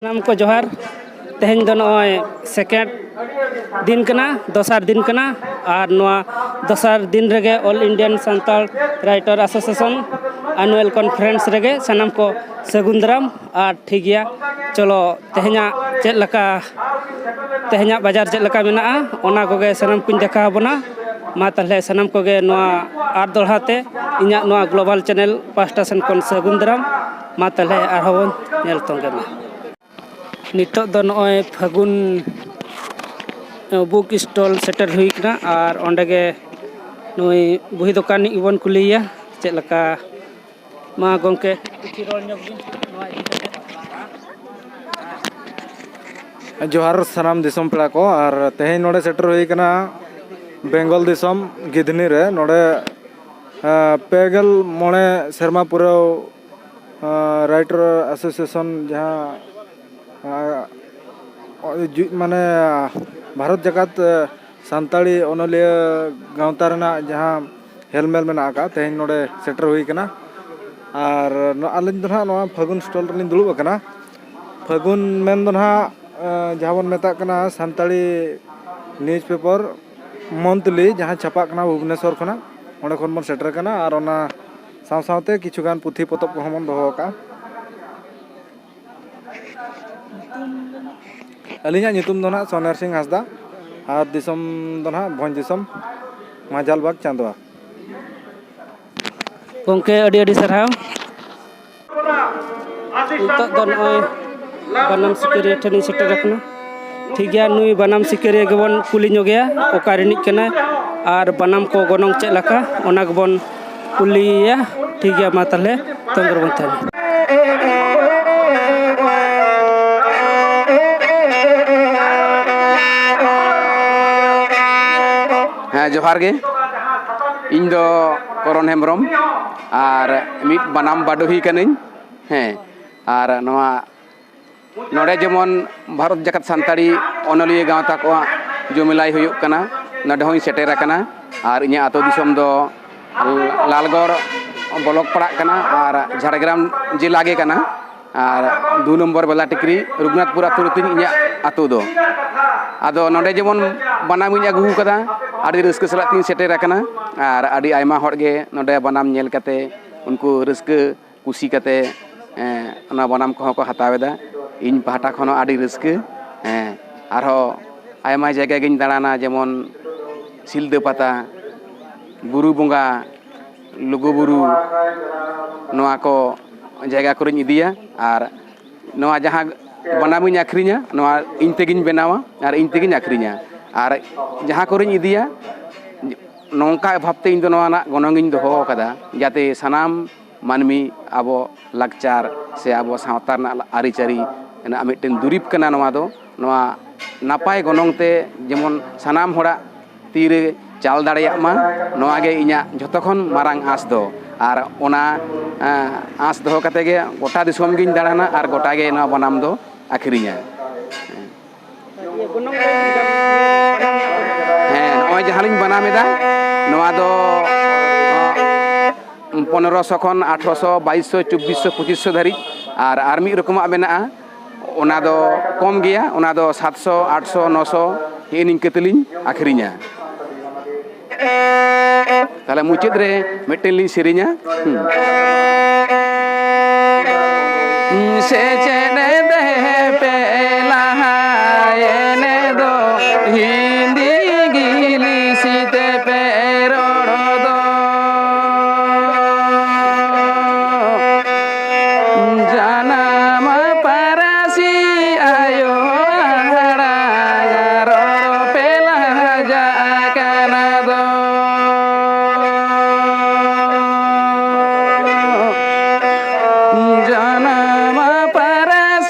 नाम को जोहार तेहन दो नय सेकेंड दिन कना दोसार दिन कना और नवा दोसार दिन रेगे all Indian Santal writer association annual conference रेगे सनम को सगुंदराम और ठीक गया चलो तेहना चेक लका तेहना बाजार चेक लका मेना ओना कोगे सनम कुछ देखा बना मा तहले सनम कोगे नवा आर दोड़ाते इन्या नवा ग्लोबल चैनल पास्टा सन कोन सगुंदराम मा तहले आरहोन नेल तोंगे मा नितो दो नय फागुन बुक स्टॉल सेटर हुई कना और ओंडेगे नुई बुही दुकान इबन कुलिया चेक लका मा गोंके जोहार सनाम दिसम पेड़ा को और तेहन नोडे सेटर हुई कना बेंगल दिसम गिधनी रे नोडे पेगल मोणे शर्मा पुरो राइटर एसोसिएशन जहाँ माने भारत जगत सानताड़ी ओनलिया गांवता रेना जहाँ हेलमेल में आका तेहन नोडे सेटर हुई कना और आलिन दो ना फागुन स्टॉल रे दुड़ुब कना फागुन मेन दो ना जहाँ बन मेता कना सानताड़ी न्यूज़ पेपर मंथली जहाँ छापा कना भुवनेश्वर खना ओंडे खन बन सेटर कना और ओना साव सावते किछुगान पुथी पतब को हमन दोहो का अलिया नितुम दो ना सोनेर सिंह हासदा और दिसम दो ना भोज दिसम माजालबाग चांदवा गोंके अडी अडी सरहाव उतो दो नय बनाम सिकरिया ठनी सेटर रखना ठीक गया नुई बनाम सिकरिया गेबन कुली गया ओका रिनिक कना और बनाम को गोनोंग चेक लका ओना गेबन कुलिया ठीक गया मा तहले तंगर बन थाने जोहार गे इन दो करण हेम्ब्रम और मिट बनाम बाडोही कनिन और नवा नोडे जेमन भारत जगत सानताड़ी ओनलिया गांवता को जुमिलाई हुयुक कना नोडे होई सेटेर कना और इन्या आतो दिसम दो लालगढ़ ब्लॉक पड़ा कना और झारग्राम जिला गे कना और 2 नंबर बेला टिकरी रघुनाथपुर आतो रुतिन इन्या आतो दो आदो नोडे जेमन बनाम इन्या अगू कदा आदि रस्क सलाह तीन सेटेर कना और आदि आयमा हर गे नोडे बनाम नेल कते उनको रस्क कुसी कते ओना बनाम को हतावेदा इन पहाटा खनो आदि रस्क आरो आयमा जगह गिन दाड़ाना जेमन सिलदे पाता बुरु बोंगा लुगु बुरु नोआ को जगह को इदिया और नोआ जहाँ बनामिन आखरिया नोआ इन तेगिन बनावा और इन तेगिन आखरिया और जहाँ को इदिया नौका भावते इन नोआ ना गनंगिन दोहो कदा जाते सनाम मानमी आबो लाकचार से आबो सावता आरिचारी ना मिटन दुरीब कना नोआ दो नोआ नापाय गनंगते जेमन सनाम होड़ा तीरे चाल दाड़िया मा नोआ गे इन्या जतखन मारांग आस दो और ओना आस दोहो कते गे गोटा दिसोम गिन दाड़ाना और गोटा गे नोआ बनाम दो आखरिया नोय जहालिन बनामेदा नोआ दो 1500 खन 1800 2200 2400 2500 धारी और आर्मी रकमा मेना ओना दो कम गया ओना दो 700 800 900 हे निंकतलिन आखरिया ताला मुचाद रे मिटन लिन सेरिया से चेने दे पेला एने दो हिंदी गिली सीते पेरो दो जाना मा परसी आयो हड़ा रो पेला जा कना दो जाना मा परसी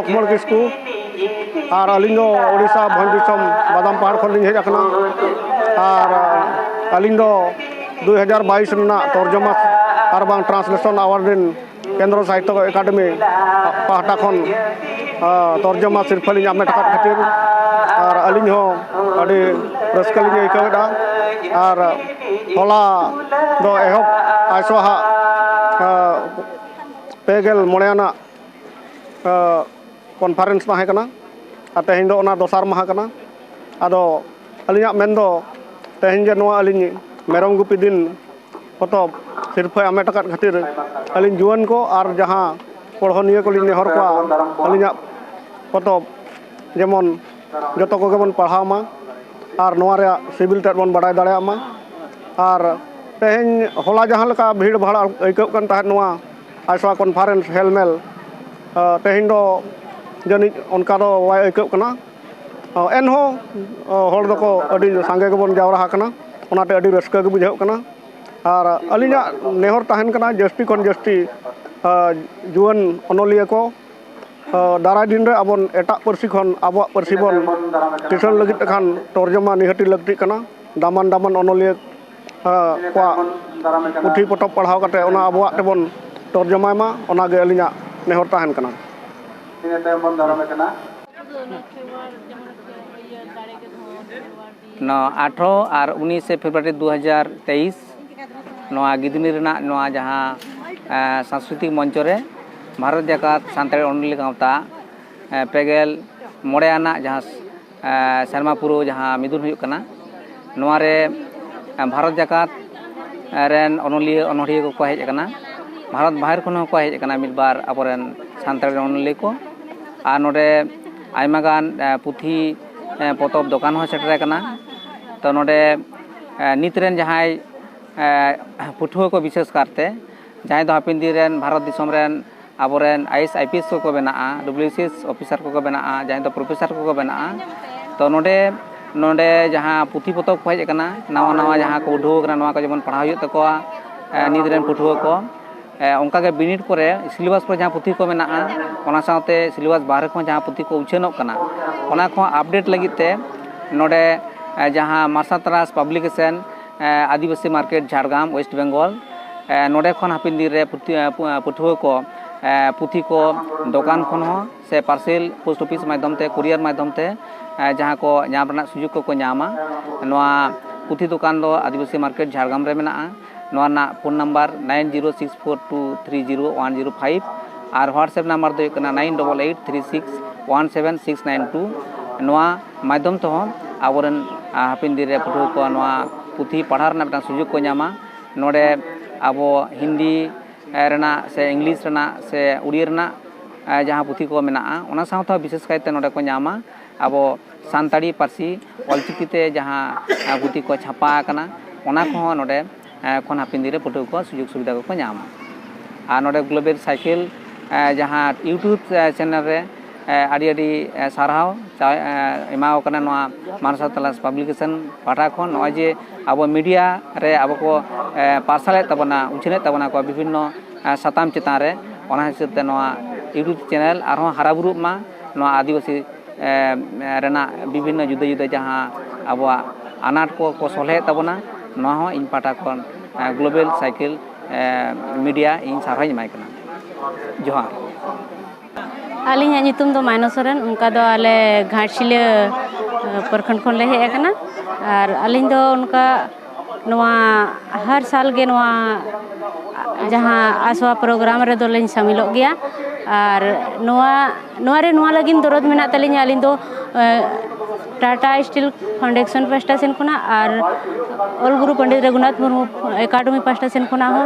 लक्ष्मण किस्कू और अलिंग दो ओडिशा भंज दिसम बादाम पहाड़ खन लिंग हेज अकना और अलिंग दो 2022 रना तर्जमा और बांग ट्रांसलेशन अवार्ड दिन केंद्र साहित्य एकाडेमी पाहटा खन तर्जमा सिरफा लिंग आमेट अकाद खातिर और अलिंग हो अडी रस्का लिंग आइकावेदा और होला दो एहब आइसोहा पेगेल मोड़ेना कॉन्फ्रेंस ताहे कना तेहन दो ओना दोसार माहा कना आदो अलिंग मेन दो तेहन जे नोआ अलिंग मेरम गुपी दिन पतब सिरफा आमेट अकाद खातिर अलिंग जुआन को और जहां पढ़निया को लिंग नेहर को अलिंग पतब जेमन जतो को गेबन पढ़ामा और नोआ रे सिविल टेट बन बाडाय दाड़ेयामा और तेहन होला जहां लका भीड़ भाड़ आइकौ कन ताहे नोआ आइसवा कॉन्फ्रेंस हेलमेल तेहन दो जानी उनका दो वाय आइकौ कना एनहो हर दको अडी सांगे गेबन जावरा कना ओनाते अडी रस्का गे बुझाव कना और अलिंग नेहर ताहन कना जस्टी खन जस्टी जुआन अनलिया को दाराय दिन रे अबन एटा परसी खन आबो परसी बन किसन लगित खान तर्जमा निहति लगती कना दामान दामान अनलिया को पुथी पटब पढ़ाव काटे ओना आबो तेबन तर्जमा मा ओना गे अलिंग नेहर ताहन कना न 18 और 19 फरवरी 2023 नोआ गिदनी रेना नोआ जहां सांस्कृतिक मंच रे भारत जाकात सानताड़ी ओनली गावता पेगेल मोड़े आना जहां शर्मा पुरो जहां मिदुन हुयुक कना नोआ रे भारत जाकात रेन ओनलिया ओनहरिया को हेज कना भारत बाहर खन को हेज कना मिद बार अबरेन सानताड़ी ओनली को और नोडे आयमा गान पुथी पतब दुकान हो सेटर कना तो नोडे नितरेन जहां पुठुआ को विशेष करते जहां दो हापिन दिन भारत दिसम रेन अबरेन आईएएस आईपीएस को बना डब्ल्यूसीएस ऑफिसर को बना जहां दो प्रोफेसर को बना तो नोडे नोडे जहां पुथी पतब को हेज कना नवा नवा जहां को उठो कना नवा को जेमन पढ़ाव हुयुक तकोआ नितरेन पुठुआ को उनका के बिनिट करे सिलेबस पर जहां पुथी को मेना ओना साथे सिलेबस बाहर को जहां पुथी को उछेनोक कना ओना को अपडेट लगिते नोडे जहां मार्सातरास पब्लिकेशन आदिवासी मार्केट झारग्राम वेस्ट बेंगल नोडे खन हापिन दिन रे पुठुआ को पुथी को दुकान खन हो से पार्सल पोस्ट ऑफिस माध्यम ते कुरियर माध्यम ते जहां को नाम रना सुजुग को नामा नोआ पुथी दुकान दो आदिवासी मार्केट झारग्राम रे मेना नोआ ना फोन नंबर 9064230105 और व्हाट्सएप नंबर दो 9883617692 नोआ माध्यम तो आबोरन हापिन दिन रे पुठुआ को नोआ पुथी पढ़ा रना मिटा सुजुग को नामा नोडे आबो हिंदी रेना से इंग्लिश रेना से उड़िया रेना जहां पुथी को मेना ओना साथ विशेष कायते नोडे को नामा आबो सानताड़ी पारसी ऑलचिकीते जहां पुथी को छापा कना ओना को नोडे खन हापिन दिन रे पुठुआ को सुजुग सुविधा को नामा और नोडे ग्लोबल साइकिल जहां यूट्यूब चैनल रे आड़ी आड़ी सारहाव एमाव कना नोआ मानसा तलास पब्लिकेशन पाठा खन नोआ जे आबो मीडिया रे आबो को पार्सले तबना उछने तबना को विभिन्न साताम चितान रे ओना हिसाब ते नोआ यूट्यूब चैनल आरो हाराबुरु मा नोआ आदिवासी रेना विभिन्न जुदा जुदा जहां आबो अनाट को सोले तबना नोआ हो इन पाठा खन ग्लोबल साइकिल मीडिया इन सारहाय माय कना जोहार आलिंग नितुम दो माइनो सोरेन उनका दो आले घाटशिले प्रखंड खन ले हेज कना और आलिंग दो उनका नोआ हर साल के नोआ जहां आसवा प्रोग्राम रे दो लेन शामिलो गया और नोआ लगिन दरद मेना तलिंग आलिंग दो Tata steel foundation pasta Sen खुना और ऑल गुरु पंडित रघुनाथ मुर्मू एकाडेमी पास्टा सेन खुना हो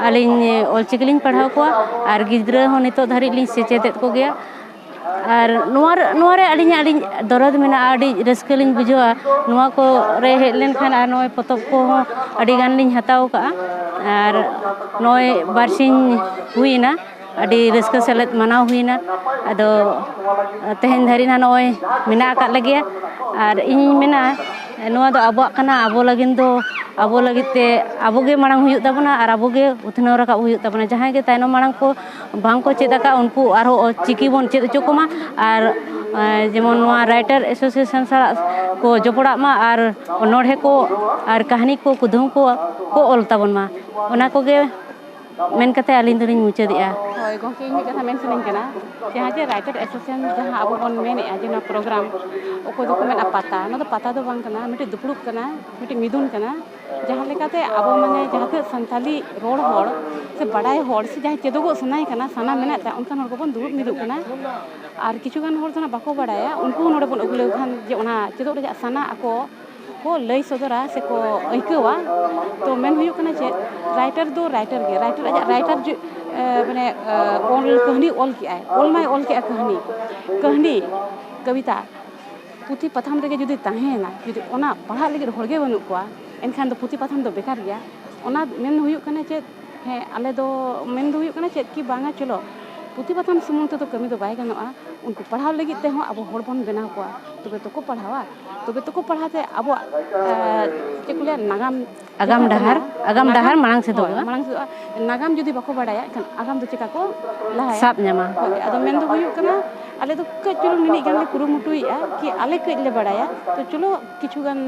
आलिंग ऑलचिकिलिंग पढ़ाव को और गिद्रा हो नितो धारी लिंग सेचेतेत को गया और नोआ रे आलिंग दरद मेना आडी रस्कलिंग बुझवा नोआ को रे हेलेन खान और नोय पतब को आडी गान लिंग हताव का और नोय बारसिंग हुईना आडी रस्क सेलेत मनाव हुईना अदो तेहन धारी ना नोय मेना का लगे और इन मेना ᱱᱚᱣᱟ ᱫᱚ ᱟᱵᱚᱣᱟᱜ ᱠᱟᱱᱟ ᱟᱵᱚ ᱞᱟᱹᱜᱤᱫ ᱫᱚ ᱟᱵᱚ ᱞᱟᱹᱜᱤᱫ te abo ge marang huyuk tabona ar abo ge uthnau rakab huyuk tabona jahan ge tainam marang ko bang ko ched aka unku arho chiki bon ched hocho koma ar jemon noa writer association sa ko jopora ma ar onodhe ko ar kahani ko kudum ko ol tabon ma ona ko ge men kate alin dulin muchadea hoy gongke mi katha men sanin kana jahan je writer association jahan abo bon mene a jena program oko do ko men apata no do pata do bang kana mite dupluk kana mite midun kana jahan lekate abo mane jahate santali rod hor se badai hor se jahan chedogo sanai kana sana mena ta unkan hor ko bon durub miduk kana ar kichu gan hor jona bako badaya unku node bon ogule khan je ona chedok reja sana ako ko lay sodora se ko aikawa to men huyuk kana che writer do writer ge writer aja writer je mane ol kahani ol ki ai ol mai ol ki kahani kavita puthi patham rege jodi tahena jodi ona pahal legi horge banu kwa enkhan do puthi patham do bekar gya ona men huyuk kana che he ale do men do huyuk kana che ki banga cholo puthi patham sumung to kami do bai ganoa unku padhaw lagi te ho abo hor bon benaw kwa tobe to ko padhawa tobe to ko padhate abo chekule agam dahar marang sedo nagam jodi bako badaya kan agam do cheka ko lahaya sap nyama ado men do huyuk kana ale do ka chulu nini gan le kuru mutuia ki ale ke le badaya to chulo kichu gan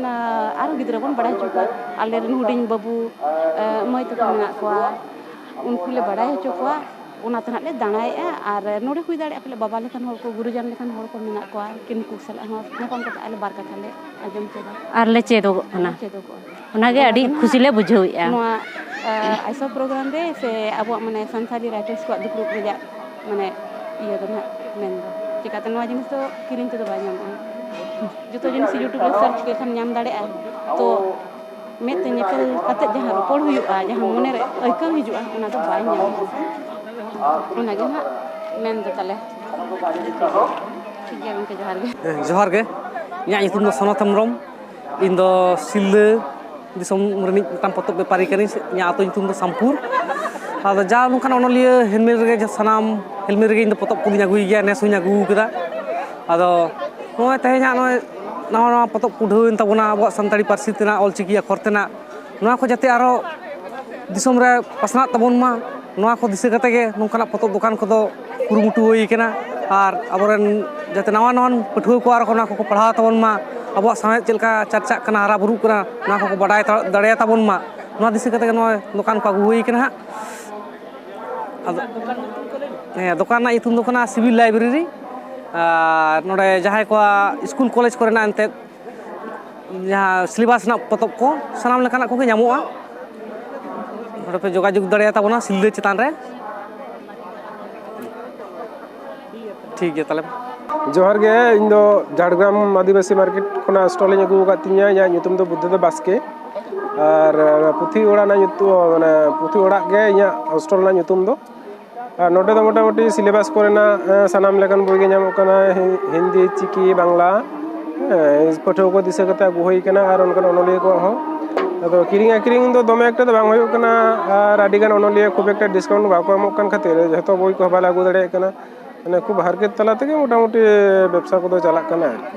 aru gidra bon badai chuka ale ren huding babu mai to mena kwa unku le badai chukwa ona tanah le danai ar node hui dare apele baba lekan hor ko gurujan lekan hor ko mena ko kin ku sala ho napam kata ale bar kata le ajam cheda ar le chedo kana chedo ko ona ge adi khushi le bujhau ya noa aisa program re se abo mane santali writers ko dupru reja mane iya do na men do chikata noa jinis to kirin te do ba nyam joto jinis youtube re search ke khan nyam dare to met nyepel kate jahan report huyuga jahan mone re aika hijua ona do ba nyam ona ge na men do tale ठीक है उनके जोहार गे इᱧᱟᱹᱜ ᱧᱩᱛᱩᱢ ᱫᱚ ᱥᱚᱱᱚᱛ ᱦᱮᱢᱵᱨᱚᱢ ᱤᱧ ᱫᱚ ᱥᱤᱞᱫᱟᱹ ᱫᱤᱥᱚᱢ ᱨᱤᱱᱤᱡ ᱢᱤᱫᱴᱟᱝ ᱯᱚᱛᱚᱵ ᱵᱮᱯᱟᱨᱤ ᱠᱟᱹᱱᱟᱹᱧ ᱤᱧᱟᱹᱜ ᱟᱹᱛᱩ ᱧᱩᱛᱩᱢ ᱫᱚ ᱥᱟᱢᱯᱩᱨ ᱟᱫᱚ ᱡᱟ ᱱᱚᱝᱠᱟᱱ ᱚᱱᱚᱞᱤᱭᱟᱹ ᱦᱮᱞᱢᱮᱞ ᱨᱮᱜᱮ ᱥᱟᱱᱟᱢ ᱦᱮᱞᱢᱮᱞ ᱨᱮᱜᱮ ᱤᱧ ᱫᱚ ᱯᱚᱛᱚᱵ ᱠᱚᱫᱚᱧ ᱟᱹᱜᱩᱭ ᱜᱮᱭᱟ ᱱᱮᱥ ᱦᱚᱧ ᱟᱹᱜᱩ ᱠᱟᱫᱟ ᱟᱫᱚ ᱱᱚᱜᱼᱚᱭ ᱛᱮᱦᱮᱧᱟᱜ ᱱᱚᱜᱼᱚᱭ ᱱᱟᱣᱟ ᱱᱟᱣᱟ ᱯᱚᱛᱚᱵ ᱠᱚ ᱩᱰᱷᱟᱹᱣᱮᱱ ᱛᱟᱵᱚᱱᱟ ᱟᱵᱚᱣᱟᱜ ᱥᱟᱱᱛᱟᱲᱤ ᱯᱟᱹᱨᱥᱤ ᱛᱮᱱᱟᱜ ᱚᱞᱪᱤᱠᱤ ᱟᱠᱷᱚᱨ ᱛᱮᱱᱟᱜ ᱱᱚᱣᱟ ᱠᱚ ᱡᱟᱛᱮ ᱟᱨᱚ ᱫᱤᱥᱚᱢ ᱨᱮ ᱯᱟᱥᱱᱟᱜ ᱛᱟᱵᱚᱱ ᱢᱟ ᱱᱚᱣᱟ ᱠᱚ ᱫᱤᱥᱟᱹ ᱠᱟᱛᱮ ᱜᱮ ᱱᱚᱝᱠᱟᱱᱟᱜ ᱯᱚᱛᱚᱵ ᱫᱚᱠᱟᱱ ᱠᱚᱫᱚ ᱠᱩᱨᱩᱢᱩᱴᱩ ᱦᱩᱭ ᱠᱟᱱᱟ ᱟᱨ ᱟᱵᱚᱨᱮᱱ ᱡᱟᱛᱮ ᱱᱟᱣᱟ ᱱᱟᱣᱟᱱ ᱯᱟᱹᱴᱷᱩᱣᱟᱹ ᱠᱚ ᱟᱨᱚ ᱚᱱᱟ ᱠᱚᱠᱚ ᱯᱟᱲᱦᱟᱣ ᱛᱟᱵᱚᱱ ᱢᱟ ᱟᱵᱚᱣᱟᱜ ᱥᱟᱶᱦᱮᱫ ᱪᱮᱫ ᱞᱮᱠᱟ ᱪᱟᱨᱪᱟᱜ ᱠᱟᱱᱟ ᱦᱟᱨᱟ ᱵᱩᱨᱩᱜ ᱠᱟᱱᱟ ᱱᱚᱣᱟ ᱠᱚᱠᱚ ᱵᱟᱰᱟᱭ ᱫᱟᱲᱮᱭᱟ ᱛᱟᱵᱚᱱ ᱢᱟ ᱱᱚᱣᱟ ᱫᱤᱥᱟᱹ ᱠᱟᱛᱮ ᱜᱮ ᱱᱚᱣᱟ ᱫᱚᱠᱟᱱ ᱠᱚ ᱟᱹᱜᱩ ᱦᱩᱭ ᱠᱟᱱᱟ ᱦᱟᱸᱜ ᱟᱫᱚ ᱫᱚᱠᱟᱱ ᱨᱮᱱᱟᱜ ᱧᱩᱛᱩᱢ ᱫᱚ ᱠᱟᱱᱟ ᱥᱤᱵᱤᱞ ᱞᱟᱭᱵᱨᱮᱨᱤ ᱟᱨ ᱱᱚᱰᱮ ᱡᱟᱦᱟᱸᱭ ᱠᱚᱣᱟᱜ ᱤᱥᱠᱩᱞ ᱠᱚᱞᱮᱡᱽ ᱠᱚᱨᱮᱱᱟᱜ ᱮᱱᱛᱮᱫ ᱡᱟᱦᱟᱸ ᱥᱤᱞᱮᱵᱟᱥ ᱨᱮᱱᱟᱜ ᱯᱚᱛᱚᱵ ᱠᱚ ᱥᱟᱱᱟᱢ ᱞᱮᱠᱟᱱᱟᱜ ᱠᱚᱜᱮ ᱧᱟᱢᱚᱜᱼᱟ ᱱᱚᱰᱮ ᱯᱮ ᱡᱳᱜᱟᱡᱳᱜᱽ ᱫᱟᱲᱮᱭᱟ ᱛᱟᱵᱚᱱᱟ ᱥᱤᱞᱫᱟᱹ ᱪᱮᱛᱟᱱ ᱨᱮ ᱴᱷᱤक ᱜᱮᱭᱟ ᱛᱟᱦᱞᱮ जोहार गे इन दो झाड़ग्राम आदिवासी मार्केट खना स्टॉल ᱤᱧ ᱟᱹᱜᱩ ᱟᱠᱟᱫ ᱛᱤᱧᱟ ᱤᱧᱟᱹᱜ ᱧᱩᱛᱩᱢ ᱫᱚ ᱵᱩᱫᱽᱫᱷᱚᱫᱮᱵ ᱵᱟᱥᱠᱮ ᱟᱨ ᱯᱩᱛᱷᱤ ᱚᱲᱟᱜ ᱨᱮᱱᱟᱜ ᱧᱩᱛᱩᱢ ᱢᱟᱱᱮ ᱯᱩᱛᱷᱤ ᱚᱲᱟᱜ ᱜᱮ ᱤᱧᱟᱹᱜ ᱥᱴᱚᱞ ᱨᱮᱱᱟᱜ ᱧᱩᱛᱩᱢ ᱫᱚ ᱟᱨ ᱱᱚᱰᱮ ᱫᱚ ᱢᱳᱴᱟᱢᱩᱴᱤ ᱥᱤᱞᱮᱵᱟᱥ ᱠᱚᱨᱮᱱᱟᱜ ᱥᱟᱱᱟᱢ ᱞᱮᱠᱟᱱ ᱵᱳᱭ ᱜᱮ ᱧᱟᱢᱚᱜ ᱠᱟᱱᱟ ᱦᱤᱱᱫᱤ ᱪᱤᱠᱤ ᱵᱟᱝᱞᱟ ᱯᱟᱹᱴᱷᱩᱣᱟᱹ ᱠᱚ ᱫᱤᱥᱟᱹ ᱠᱟᱛᱮ ᱟᱹᱜᱩ ᱦᱩᱭ ᱠᱟᱱᱟ ᱟᱨ ᱚᱱᱠᱟᱱ ᱚᱱᱚᱞᱤᱭᱟᱹ ᱠᱚᱣᱟᱜ ᱦᱚᱸ ᱟᱫᱚ ᱠᱤᱨᱤᱧ ᱟᱹᱠᱷᱨᱤᱧ ᱫᱚ ᱫᱚᱢᱮ ᱮᱠᱴᱟ ᱫᱚ ᱵᱟᱝ ᱦᱩᱭᱩᱜ ᱠᱟᱱᱟ ᱟᱨ ᱟᱹᱰᱤᱜᱟᱱ ᱚᱱᱚᱞᱤᱭᱟᱹ ᱠᱷᱩᱵ ᱮᱠᱴᱟ ᱰᱤᱥᱠᱟᱣᱩᱱᱴ ᱵᱟᱠᱚ ᱮᱢᱚᱜ ᱠᱟᱱ ᱠᱷᱟᱹᱛᱤᱨ ᱡᱷᱚᱛᱚ ᱵᱳᱭ ᱠᱚ ᱵᱟᱞᱮ ᱟᱹᱜᱩ ᱫᱟᱲᱮᱭᱟᱜ ᱠᱟᱱᱟ ᱢᱟᱱᱮ ᱠᱷᱩᱵ ᱦᱟᱨᱠᱮᱛ ᱛᱟᱞᱟ ᱛᱮᱜᱮ ᱢᱳᱴᱟᱢᱩᱴᱤ ᱵᱮᱵᱥᱟ ᱠᱚᱫᱚ ᱪᱟᱞᱟᱜ ᱠᱟᱱᱟ ᱟᱨᱠᱤ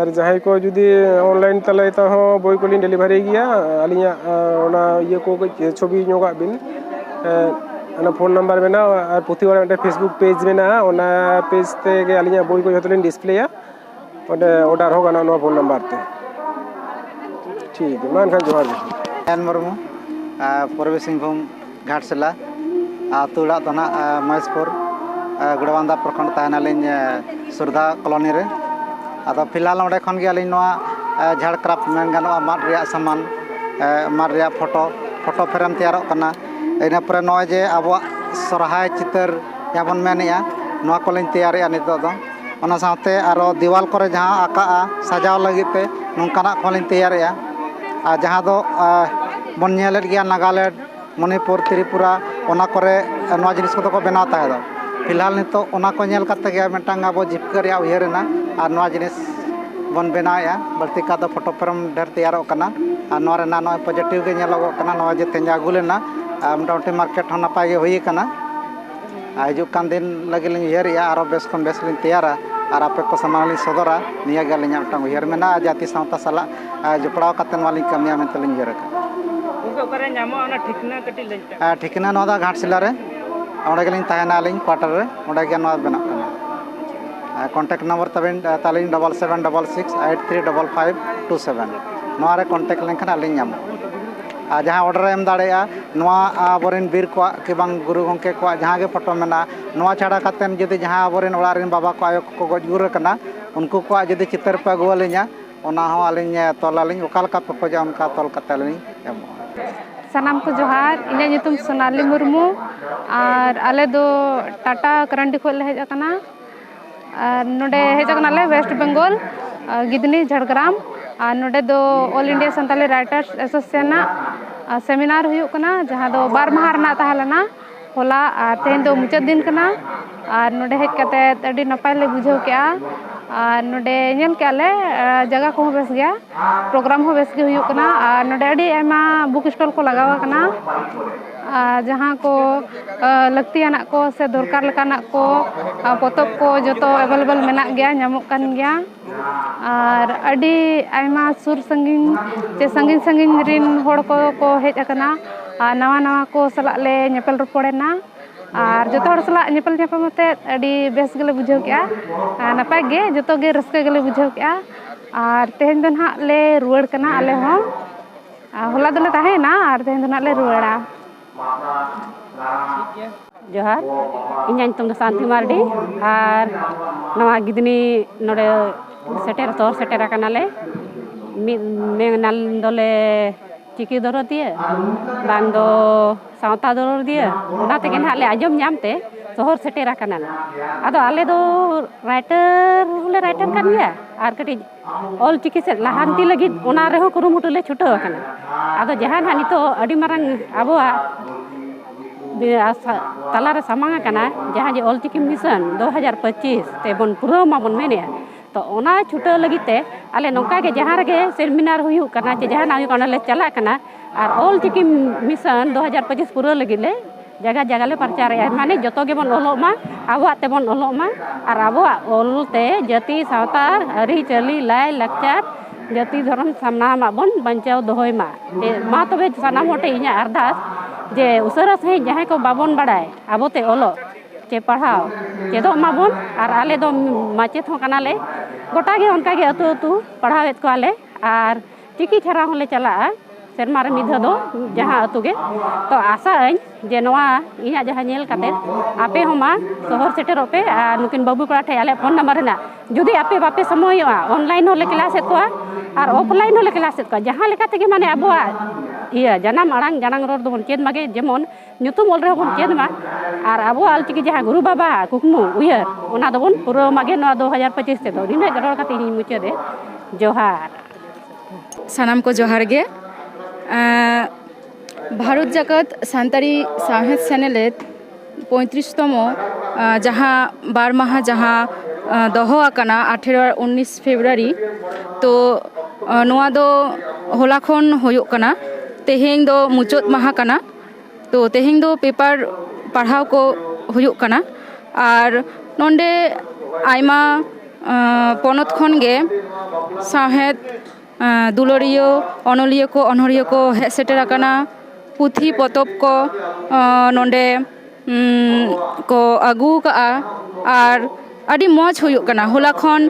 ᱟᱨ ᱡᱟᱦᱟᱸᱭ ᱠᱚ ᱡᱩᱫᱤ ᱚᱱᱞᱟᱭᱤᱱ ᱛᱟᱞᱟᱭ ᱛᱮᱦᱚᱸ ᱵᱳᱭ ᱠᱚᱞᱤᱧ ᱰᱮᱞᱤᱵᱷᱟᱨᱤ ᱜᱮᱭᱟ ᱟᱹᱞᱤᱧᱟᱜ ᱚᱱᱟ ᱤᱭᱟᱹ ᱠᱚ ᱠᱟᱹᱡ ᱪᱷᱚᱵᱤ ᱧᱚᱜᱟᱜ ᱵᱤᱱ ᱚᱱᱟ ᱯᱷᱳᱱ ᱱᱟᱢᱵᱟᱨ ᱢᱮᱱᱟᱜᱼᱟ ᱟᱨ ᱯᱩᱛᱷᱤ ᱚᱲᱟᱜ ᱢᱤᱫᱴᱮᱱ ᱯᱷᱮᱥᱵᱩᱠ ᱯᱮᱡᱽ ᱢᱮᱱᱟᱜᱼᱟ ᱚᱱᱟ ᱯᱮᱡᱽ ᱛᱮᱜᱮ ᱟᱹᱞᱤᱧᱟᱜ ᱵᱳᱭ ᱠᱚ ᱡᱷᱚᱛᱚ ᱞᱤᱧ ᱰᱤᱥᱯᱞᱮᱭᱟ ᱚᱸᱰᱮ ᱚᱰᱟᱨ ᱦᱚᱸ ᱜᱟᱱᱚᱜᱼᱟ ᱱᱚᱣᱟ ᱯᱷᱳᱱ ᱱᱟᱢᱵᱟᱨ ᱛᱮ ᱴᱷᱤᱠ ᱜᱮᱭᱟ ᱢᱟ ᱮᱱᱠᱷᱟᱱ ᱡᱚᱦᱟᱨ ᱜᱮ एन मुर्मू पूर्वी सिंहभूम घाटशिला आतु ओड़ा दो ना महेशपुर गुड़बांदा प्रखंड तहनालीन सुरधा कॉलोनी रे आदो फिलहाल ओंडे खन गे आलिन नोआ झाड़ क्राफ्ट मेन गानोआ माद रिया सामान माद रिया फोटो फ्रेम तैयारोग कना इना परे नोय जे आबो सरहाय चितर याबन मेनेया नोआ कोलिन तैयारेया नितो दो ओना साथे आरो दीवाल करे जहां आका सजाव लगिते नोंकाना कोलिन तैयारेया आ जहां दो बन नेलेट गया नागालैंड मणिपुर त्रिपुरा ओना करे नोआ जिनिस को बनाव ताहे दो फिलहाल नितो ओना को नेल कते गया मेटांग आबो जीविका रिया उयहरना आर नोआ जिनिस बन बनाया बल्ति का दो फोटो फ्रेम ढेर तैयारोग कना आर नोआ रेना नोय पॉजिटिव गे नेलोगोग कना नोआ जे तेंजा गुलेना मोटामुटी मार्केट हो नपाय गे हुई कना हिजुग कान दिन लगे लिन उयहरिया आरो बेस खन बेस लिन तैयारा ᱟᱨ ᱟᱯᱮ ᱠᱚ ᱥᱟᱢᱟᱝ ᱞᱤᱧ ᱥᱚᱫᱚᱨᱟ ᱱᱤᱭᱟᱹ ᱜᱮ ᱟᱹᱞᱤᱧᱟᱜ ᱢᱤᱫᱴᱟᱝ ᱩᱭᱦᱟᱹᱨ ᱢᱮᱱᱟᱜᱼᱟ ᱡᱟᱹᱛᱤ ᱥᱟᱶᱛᱟ ᱥᱟᱞᱟᱜ ᱡᱚᱯᱲᱟᱣ ᱠᱟᱛᱮ ᱱᱚᱣᱟ ᱞᱤᱧ ᱠᱟᱹᱢᱤᱭᱟ ᱢᱮᱱᱛᱮ ᱞᱤᱧ ᱩᱭᱦᱟᱹᱨ ᱟᱠᱟᱫᱟ ᱚᱠᱟᱨᱮ ᱧᱟᱢᱚᱜᱼᱟ ᱚᱱᱟ ᱴᱷᱤᱠᱱᱟ ᱠᱟᱹᱴᱤᱡ ᱞᱟᱹᱭ ᱯᱮ ᱴᱷᱤᱠᱟᱹᱱᱟ ᱱᱚᱣᱟ ᱫᱚ ᱜᱷᱟᱴᱥᱤᱞᱟ ᱨᱮ ᱚᱸᱰᱮ ᱜᱮᱞᱤᱧ ᱛᱟᱦᱮᱱᱟ ᱟᱹᱞᱤᱧ ᱠᱳᱣᱟᱴᱟᱨ ᱨᱮ ᱚᱸᱰᱮ ᱜᱮ ᱱᱚᱣᱟ ᱵᱮᱱᱟᱜ ᱠᱟᱱᱟ ᱠᱚᱱᱴᱟᱠᱴ ᱱᱟᱢᱵᱟᱨ ᱛᱟᱹᱞᱤᱧ 7766835527 ᱱᱚᱣᱟ ᱨᱮ ᱠᱚᱱᱴᱟᱠᱴ ᱞᱮᱱᱠᱷᱟᱱ ᱟᱹᱞᱤᱧ ᱧᱟᱢᱚᱜᱼᱟ ᱟᱨ ᱡᱟᱦᱟᱸ ᱚᱰᱟᱨ ᱮᱢ ᱫᱟᱲᱮᱭᱟᱜᱼᱟ ᱱᱚᱣᱟ ᱟᱵᱚᱨᱮᱱ ᱵᱤᱨ ᱠᱚᱣᱟᱜ ᱠᱤ ᱵᱟᱝ ᱜᱩᱨᱩ ᱜᱚᱢᱠᱮ ᱠᱚᱣᱟᱜ ᱡᱟᱦᱟᱸ ᱜᱮ ᱯᱷᱳᱴᱳ ᱢᱮᱱᱟᱜᱼᱟ ᱱᱚᱣᱟ ᱪᱷᱟᱰᱟ ᱠᱟᱛᱮᱫ ᱡᱩᱫᱤ ᱡᱟᱦᱟᱸ ᱟᱵᱚᱨᱮᱱ ᱚᱲᱟᱜ ᱨᱮᱱ ᱵᱟᱵᱟ ᱠᱚ ᱟᱭᱳ ᱠᱚ ᱜᱚᱡ ᱜᱩᱨ ᱟᱠᱟᱱᱟ ᱩᱱᱠᱩ ᱠᱚᱣᱟᱜ ᱡᱩᱫᱤ ᱪᱤᱛᱟᱹᱨ ᱯᱮ ᱟᱹᱜᱩ ᱟᱹᱞᱤᱧᱟ ᱚᱱᱟ ᱦᱚᱸ ᱟᱹᱞᱤᱧ ᱛᱚᱞᱟᱞᱤᱧ ᱚᱠᱟ ᱞᱮᱠᱟ ᱯᱮ ᱠᱷᱚᱡᱟ ᱚᱱᱠᱟ ᱛᱚᱞ ᱠᱟᱛᱮ ᱟᱹᱞᱤᱧ ᱮᱢᱚᱜᱼᱟ ᱥᱟᱱᱟᱢ ᱠᱚ ᱡᱚᱦᱟᱨ ᱤᱧᱟᱹᱜ ᱧᱩᱛᱩᱢ ᱥᱳᱱᱟᱞᱤ ᱢᱩᱨᱢᱩ ᱟᱨ ᱟᱞᱮ ᱫᱚ ᱴᱟᱴᱟ ᱠᱟᱨᱟᱱᱰᱤ ᱠᱷᱚᱱ ᱞᱮ ᱦᱮᱡ ᱟᱠᱟᱱᱟ ᱟᱨ ᱱᱚᱰᱮ ᱦᱮᱡ ᱟᱠᱟᱱᱟᱞᱮ ᱳᱭᱮᱥᱴ ᱵᱮᱝᱜᱚᱞ ᱜᱤᱫᱽᱱᱤ ᱡᱷᱟᱲᱜᱨᱟᱢ ᱟᱨ ᱱᱚᱰᱮ ᱫᱚ all India Santali writers association seminar ᱦᱩᱭᱩᱜ ᱠᱟᱱᱟ ᱡᱟᱦᱟᱸ ᱫᱚ 2 ᱢᱟᱦᱟ ᱨᱮᱱᱟᱜ ᱛᱟᱦᱮᱸ ᱞᱮᱱᱟ ᱦᱚᱞᱟ ᱟᱨ ᱛᱮᱦᱮᱧ ᱫᱚ ᱢᱩᱪᱟᱹᱫ ᱫᱤᱱ ᱠᱟᱱᱟ ᱟᱨ ᱱᱚᱰᱮ ᱦᱮᱡ ᱠᱟᱛᱮᱫ ᱟᱹᱰᱤ ᱱᱟᱯᱟᱭ ᱞᱮ ᱵᱩᱡᱷᱟᱹᱣ ᱠᱮᱜᱼᱟ ᱟᱨ ᱱᱚᱰᱮ ᱧᱮᱞ ᱠᱮᱜᱼᱟ ᱞᱮ ᱡᱟᱭᱜᱟ ᱠᱚᱦᱚᱸ ᱵᱮᱥ ᱜᱮᱭᱟ ᱯᱨᱳᱜᱨᱟᱢ ᱦᱚᱸ ᱵᱮᱥ ᱜᱮ ᱦᱩᱭᱩᱜ ᱠᱟᱱᱟ ᱟᱨ ᱱᱚᱰᱮ ᱟᱹᱰᱤ ᱟᱭᱢᱟ ᱵᱩᱠ ᱥᱴᱚᱞ ᱠᱚ ᱞᱟᱜᱟᱣ ᱟᱠᱟᱱᱟ ᱟᱨ ᱡᱟᱦᱟᱸ ko ᱞᱟᱹᱠᱛᱤᱭᱟᱱᱟᱜ ko se ᱫᱚᱨᱠᱟর ᱞᱮᱠᱟᱱᱟᱜ ko ᱯᱚᱛᱚᱵ ko ᱡᱚᱛᱚ ᱮᱵᱮᱞᱮᱵᱮᱞ ᱢᱮᱱᱟᱜ ᱜᱮᱭᱟ ᱧᱟᱢᱚᱜ ᱠᱟᱱ ᱜᱮᱭᱟ ᱟᱨ ᱟᱹᱰᱤ ᱟᱭᱢᱟ ᱥᱩᱨ ᱥᱟᱺᱜᱤᱧ ᱥᱮ ᱥᱟᱺᱜᱤᱧ ᱥᱟᱺᱜᱤᱧ ᱨᱮᱱ ᱦᱚᱲ ko ᱦᱮᱡ ᱟᱠᱟᱱᱟ ᱟᱨ ᱱᱟᱣᱟ ᱱᱟᱣᱟ ko ᱥᱟᱞᱟᱜ ᱞᱮ ᱧᱮᱯᱮᱞ ᱨᱚᱯᱚᱲᱮᱱᱟ ᱟᱨ ᱡᱚᱛᱚ ᱦᱚᱲ ᱥᱟᱞᱟᱜ ᱧᱮᱯᱮᱞ ᱧᱟᱯᱟᱢ ᱠᱟᱛᱮᱫ ᱟᱹᱰᱤ ᱵᱮᱥ ᱜᱮᱞᱮ ᱵᱩᱡᱷᱟᱹᱣ ᱠᱮᱜᱼᱟ ᱟᱨ ᱱᱟᱯᱟᱭ ᱜᱮ ᱡᱚᱛᱚ ᱜᱮ ᱨᱟᱹᱥᱠᱟᱹ ᱜᱮᱞᱮ ᱵᱩᱡᱷᱟᱹᱣ ᱠᱮᱜᱼᱟ ᱟᱨ ᱛᱮᱦᱮᱧ ᱫᱚ ᱱᱟᱦᱟᱜ ᱞᱮ ᱨᱩᱣᱟᱹᱲ ᱠᱟᱱᱟ ᱟᱞᱮ ᱦᱚᱸ ᱦᱚᱞᱟ ᱫᱚᱞᱮ ᱛᱟᱦᱮᱸᱭᱮᱱᱟ ᱟᱨ ᱛᱮᱦᱮᱧ ᱫᱚ ᱱᱟᱦᱟᱜ ᱞᱮ ᱨᱩᱣᱟᱹᱲᱟ ᱡᱚᱦᱟᱨ ᱤᱧᱟᱹᱜ ᱧᱩᱛᱩᱢ ᱫᱚ ᱥᱟᱱᱛᱤ ᱢᱟᱨᱰᱤ ᱟᱨ ᱱᱚᱣᱟ ᱜᱤᱫᱽᱱᱤ ᱱᱚᱰᱮ ᱥᱮᱴᱮर ᱟᱠᱟᱱᱟᱞᱮ ᱢᱤᱫ ᱢᱮᱱᱟᱞ ᱫᱚᱞᱮ ᱪᱤᱠᱤ ᱫᱚᱨᱚᱫ ᱫᱤᱭᱮ ᱵᱟᱝ ᱫᱚ ᱥᱟᱶᱛᱟ ᱫᱚᱨᱚᱫ ᱫᱤᱭᱮ ᱚᱱᱟ ᱛᱮᱜᱮ ᱱᱟᱦᱟᱜ ᱞᱮ ᱟᱸᱡᱚᱢ ᱧᱟᱢᱛᱮ ᱥᱚᱦᱚᱨ ᱥᱮᱴᱮᱨ ᱟᱠᱟᱱᱟᱞᱮ ᱟᱫᱚ ᱟᱞᱮ ᱫᱚ ᱨᱟᱭᱴᱟᱨ ᱦᱚᱸᱞᱮ ᱨᱟᱭᱴᱟᱨ ᱠᱟᱱ ᱜᱮᱭᱟ ᱟᱨ ᱠᱟᱹᱴᱤᱡ ᱚᱞ ᱪᱤᱠᱤ ᱥᱮᱫ ᱞᱟᱦᱟᱱᱛᱤ ᱞᱟᱹᱜᱤᱫ ᱚᱱᱟ ᱨᱮᱦᱚᱸ ᱠᱩᱨᱩᱢᱩᱴᱩ ᱞᱮ ᱪᱷᱩᱴᱟᱹᱣ ᱟᱠᱟᱱᱟ ᱟᱫᱚ ᱡᱟᱦᱟᱸ ᱱᱟᱦᱟᱜ ᱱᱤᱛᱚᱜ ᱟᱹᱰි ᱢᱟᱨᱟᱝ ᱟᱵᱚᱣᱟᱜ ᱛᱟᱞᱟᱨᱮ ᱥᱟᱢᱟᱝ ᱟᱠᱟᱱᱟ ᱡᱟᱦᱟᱸ ᱡᱮ ᱚᱞᱪᱤᱠᱤ ᱢᱤᱥᱚᱱ 2025 ᱛᱮᱵᱚᱱ ᱯᱩᱨᱟᱹᱣ ᱢᱟᱵᱚᱱ ᱢᱮᱱᱮᱜᱼᱟ ᱛᱚ ᱚᱱᱟ ᱪᱷᱩᱴᱟᱹᱣ ᱞᱟᱹᱜᱤᱫ ᱛᱮ ᱟᱞᱮ ᱱᱚᱝᱠᱟ ᱜᱮ ᱡᱟᱦᱟᱸ ᱨᱮᱜᱮ ᱥᱮᱢᱤᱱᱟᱨ ᱦᱩᱭᱩᱜ ᱠᱟᱱᱟ ᱪᱮ ᱡᱟᱦᱟᱱᱟᱜ ᱦᱩᱭᱩᱜ ᱠᱟᱱᱟ ᱞᱮ ᱪᱟᱞᱟᱜ ᱠᱟᱱᱟ ᱟᱨ ᱚᱞᱪᱤᱠᱤ ᱢᱤᱥᱚᱱ 2025 ᱯᱩᱨᱟᱹᱣ ᱞᱟᱹᱜᱤᱫ ᱞᱮ ᱡᱟᱭᱜᱟ ᱡᱟᱭᱜᱟ ᱞᱮ ᱯᱨᱚᱪᱟᱨᱮᱜᱼᱟ ᱢᱟᱱᱮ ᱡᱚᱛᱚ ᱜᱮᱵᱚᱱ ᱚᱞᱚᱜ ᱢᱟ ᱟᱵᱚᱣᱟᱜ ᱛᱮᱵᱚᱱ ᱚᱞᱚᱜ ᱢᱟ ᱟᱨ ᱟᱵᱚᱣᱟᱜ ᱚᱞᱛᱮ ᱡᱟᱹᱛᱤ ᱥᱟᱶᱛᱟ ᱟᱹᱨᱤᱪᱟᱹᱞᱤ ᱞᱟᱭ ᱞᱟᱠᱪᱟᱨ ᱡᱟᱹᱛᱤ ᱫᱷᱚᱨᱚᱢ ᱥᱟᱱᱟᱢᱟᱜ ᱵᱚᱱ ᱵᱟᱧᱪᱟᱣ ᱫᱚᱦᱚᱭ ᱢᱟ ᱛᱚᱵᱮ ᱥᱟᱱᱟᱢ ᱦᱚᱲ ᱴᱷᱮᱱ ᱤᱧᱟᱹᱜ ᱟᱨᱫᱟᱥ ᱡᱮ ᱩᱥᱟᱹᱨᱟ ᱥᱟᱺᱦᱤᱡ ᱡᱟᱦᱟᱸᱭ ᱠᱚ ᱵᱟᱵᱚᱱ ᱵᱟᱲᱟᱭ ᱟᱵᱚᱛᱮ ᱚᱞᱚᱜ ᱪᱮ ᱯᱟᱲᱦᱟᱣ ᱪᱮᱫᱚᱜ ᱢᱟᱵᱚᱱ ᱟᱨ ᱟᱞᱮ ᱫᱚ ᱢᱟᱪᱮᱫ ᱦᱚᱸ ᱠᱟᱱᱟᱞᱮ ᱜᱚᱴᱟ ᱜᱮ ᱚᱱᱠᱟ ᱜᱮ ᱟᱹᱛᱩ ᱟᱹᱛᱩ ᱯᱟᱲᱦᱟᱣᱮᱫ ᱠᱚᱣᱟᱞᱮ ᱟᱨ ᱪᱤᱠᱤ ᱪᱷᱟᱨᱟ ᱦᱚᱸᱞᱮ ᱪᱟᱞᱟᱜᱼᱟ ᱥᱮᱨᱢᱟ ᱨᱮ ᱢᱤᱫ ᱫᱷᱟᱣ ᱫᱚ ᱡᱟᱦᱟᱸ ᱟᱹᱛᱩ ᱜᱮ ᱛᱚ ᱟᱥᱟᱜ ᱟᱹᱧ ᱡᱮ ᱱᱚᱣᱟ ᱤᱧᱟᱹᱜ ᱡᱟᱦᱟᱸ ᱧᱮᱞ ᱠᱟᱛᱮᱫ ᱟᱯᱮ ᱦᱚᱸ ᱢᱟ ᱥᱚᱦᱚᱨ ᱥᱮᱴᱮᱨᱚᱜ ᱯᱮ ᱟᱨ ᱱᱩᱠᱤᱱ ᱵᱟᱹᱵᱩ ᱠᱚᱲᱟ ᱴᱷᱮᱱ ᱟᱞᱮᱭᱟᱜ ᱯᱷᱳᱱ ᱱᱟᱢᱵᱟᱨ ᱦᱮᱱᱟᱜ ᱡᱩᱫᱤ ᱟᱯᱮ ᱵᱟᱯᱮ ᱥᱚᱢᱚᱭᱚᱜᱼᱟ ᱚᱱᱞᱟᱭᱤᱱ ᱦᱚᱸᱞᱮ ᱠᱞᱟᱥᱮᱫ ᱠᱚᱣᱟ ᱟᱨ ᱚᱯᱷᱞᱟᱭᱤᱱ ᱦᱚᱸᱞᱮ ᱠᱞᱟᱥᱮᱫ ᱠᱚᱣᱟ ᱡᱟᱦᱟᱸ ᱞᱮᱠᱟ ᱛᱮᱜᱮ ᱢᱟᱱᱮ ᱟᱵᱚᱣᱟᱜ ᱡᱟᱱᱟᱢ ᱟᱲᱟᱝ ᱡᱟᱱᱟᱢ ᱨᱚᱲ ᱫᱚᱵᱚᱱ ᱪᱮᱫ ᱢᱟᱜᱮ ᱡᱮᱢᱚᱱ ᱧᱩᱛᱩᱢ ᱚᱞ ᱨᱮᱦᱚᱸ ᱵᱚᱱ ᱪᱮᱫ ᱢᱟ ᱟᱨ ᱟᱵᱚᱣᱟᱜ ᱚᱞᱪᱤᱠᱤ ᱡᱟᱦᱟᱸ ᱜᱩᱨᱩ ᱵᱟᱵᱟ ᱠᱩᱠᱢᱩ ᱩᱭᱦᱟᱹᱨ ᱚᱱᱟ ᱫᱚᱵᱚᱱ ᱯᱩᱨᱟᱹᱣ ᱢᱟᱜᱮ ᱱᱚᱣᱟ 2025 ᱛᱮᱫᱚ ᱱᱤᱱᱟᱹᱜ ᱨᱚᱲ ᱠᱟᱛᱮ ᱤᱧ ᱢᱩᱪᱟᱹᱫ ᱡᱚᱦᱟᱨ ᱥᱟᱱᱟᱢ ᱠᱚ ᱡᱚᱦᱟᱨ ᱜᱮ ᱵᱷᱟᱨᱚᱛ ᱡᱟᱠᱟᱛ ᱥᱟᱱᱛᱟᱲᱤ ᱥᱟᱶᱦᱮᱫ ᱥᱮᱱᱮᱞᱮᱫ 35তম ᱡᱟᱦᱟᱸ 2 মাহᱟ ᱡᱟᱦᱟᱸ ᱫᱚᱦᱚ ᱟᱠᱟᱱᱟ 18 আর 19 ফেব্রুয়ারি তো ᱱᱚᱣᱟ ᱫᱚ ᱦᱚᱞᱟ ᱠᱷᱚᱱ ᱦᱩᱭᱩᱜ ᱠᱟᱱᱟ ᱛᱮᱦᱮᱧ ᱫᱚ ᱢᱩᱪᱟᱹᱫ ᱢᱟᱦᱟ ᱠᱟᱱᱟ তো ᱛᱮᱦᱮᱧ ᱫᱚ ᱯᱮᱯᱟᱨ ᱯᱟᱲᱦᱟᱣ ᱠᱚ ᱦᱩᱭᱩᱜ ᱠᱟᱱᱟ ᱟᱨ ᱱᱚᱰᱮ ᱟᱭᱢᱟ ᱯᱚᱱᱚᱛ ᱠᱷᱚᱱ ᱜᱮ ᱥᱟᱶᱦᱮᱫ ᱫᱩᱞᱟᱹᱲᱤᱭᱟᱹ ᱚᱱᱚᱞᱤᱭᱟᱹ ᱠᱚ ᱚᱱᱚᱲᱦᱤᱭᱟᱹ ᱠᱚ ᱦᱮᱡ ᱥᱮᱴᱮᱨ ᱟᱠᱟᱱᱟ ᱯᱩᱛᱷᱤ ᱯᱚᱛᱚᱵ ko ᱱᱚᱰᱮ ko ᱟᱹᱜᱩ ᱠᱟᱜᱼᱟ ᱟᱨ ᱟᱹᱰᱤ ᱢᱚᱡᱽ ᱦᱩᱭᱩᱜ ᱠᱟᱱᱟ ᱦᱚᱞᱟ ᱠᱷᱚᱱ